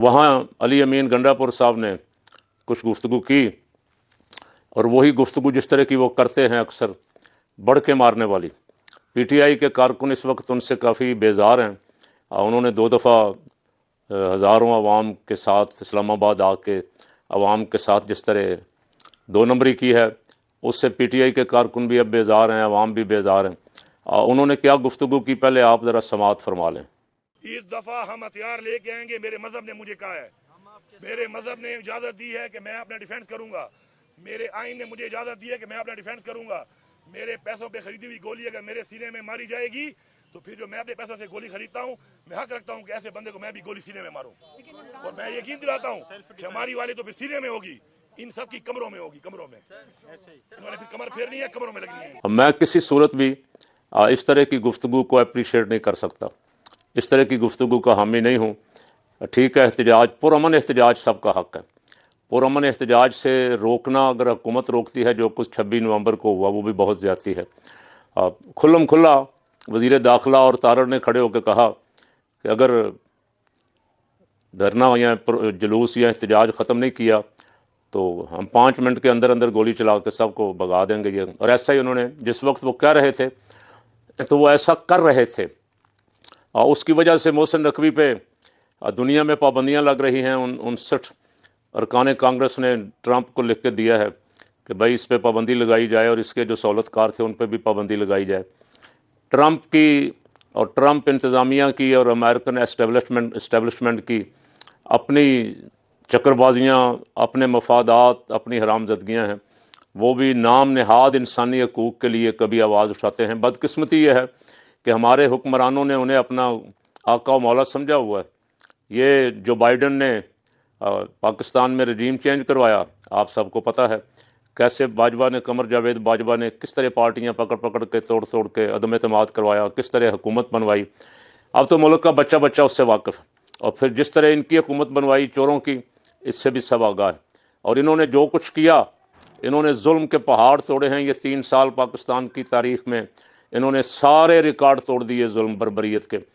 वहाँ अली अमीन गंडापुर साहब ने कुछ गुफ्तगू की, और वही गुफ्तगू जिस तरह की वो करते हैं अक्सर, बढ़ के मारने वाली। पीटीआई के कारकुन इस वक्त उनसे काफ़ी बेजार हैं। उन्होंने 2 दफ़ा हज़ारों आवाम के साथ इस्लामाबाद आके आवाम के साथ जिस तरह 2 नंबरी की है, उससे पीटीआई के कारकुन भी अब बेजार हैं, आवाम भी बेजार हैं। उन्होंने क्या गुफ्तगू की, पहले आप ज़रा समाअत फरमा लें। इस दफा हम हथियार लेके आएंगे। मेरे मजहब ने मुझे कहा है, मेरे मजहब ने इजाजत दी है कि मैं अपना डिफेंस करूंगा। मेरे आइन ने मुझे इजाजत दी है कि मैं अपना डिफेंस करूंगा। मेरे पैसों पे खरीदी हुई गोली अगर मेरे सीने में मारी जाएगी तो फिर जो मैं अपने पैसों से गोली खरीदता हूँ, मैं हक रखता हूँ कि ऐसे बंदे को मैं भी गोली सीने में मारूं। और मैं यकीन दिलाता हूँ कि हमारी वाली तो फिर सीने में होगी, इन सब की कमरों में होगी। कमरों में इन्होंने फिर कमर फेरनी है, कमरों में लगनी है। मैं किसी सूरत भी इस तरह की गुफ्तगू को अप्रीशिएट नहीं कर सकता, इस तरह की गुफ्तगू का हामी नहीं हूँ। ठीक है, एहतजाज, पुरअमन एहतजाज सबका हक़ है। पुरअमन एहतजाज से रोकना, अगर हुकूमत रोकती है, जो कुछ 26 नवंबर को हुआ वो भी बहुत ज़्यादती है। खुल्लम खुल्ला वज़ीर दाखिला और तारड़ ने खड़े होकर कहा कि अगर धरना या जुलूस या एहतजाज ख़त्म नहीं किया तो हम 5 मिनट के अंदर अंदर गोली चला के सबको भगा देंगे। ये, और ऐसा ही उन्होंने, जिस वक्त वो कह रहे थे तो वो ऐसा कर रहे थे। उसकी वजह से मोहसिन नकवी पे दुनिया में पाबंदियां लग रही हैं। 59 अरकान कांग्रेस ने ट्रंप को लिख के दिया है कि भाई इस पे पाबंदी लगाई जाए, और इसके जो सहूलतकार थे उन पे भी पाबंदी लगाई जाए। ट्रंप की और ट्रंप इंतज़ामिया की और अमेरिकन एस्टेब्लिशमेंट की अपनी चक्करबाजियाँ, अपने मफादात, अपनी हरामजदगियाँ हैं। वो भी नाम नहाद इंसानी हकूक़ के लिए कभी आवाज़ उठाते हैं। बदकिस्मती ये है कि हमारे हुक्मरानों ने उन्हें अपना आका और मौला समझा हुआ है। ये जो बाइडन ने पाकिस्तान में रजीम चेंज करवाया, आप सबको पता है कैसे बाजवा ने, कमर जावेद बाजवा ने किस तरह पार्टियां पकड़ पकड़ के, तोड़ तोड़ के अदम एतमाद करवाया, किस तरह हुकूमत बनवाई। अब तो मुल्क का बच्चा बच्चा उससे वाकिफ़ है। और फिर जिस तरह इनकी हुकूमत बनवाई चोरों की, इससे भी सब आगाह है। और इन्होंने जो कुछ किया, इन्होंने जुल्म के पहाड़ तोड़े हैं। ये 3 साल पाकिस्तान की तारीख़ में इन्होंने सारे रिकॉर्ड तोड़ दिए जुल्म बर्बरियत के।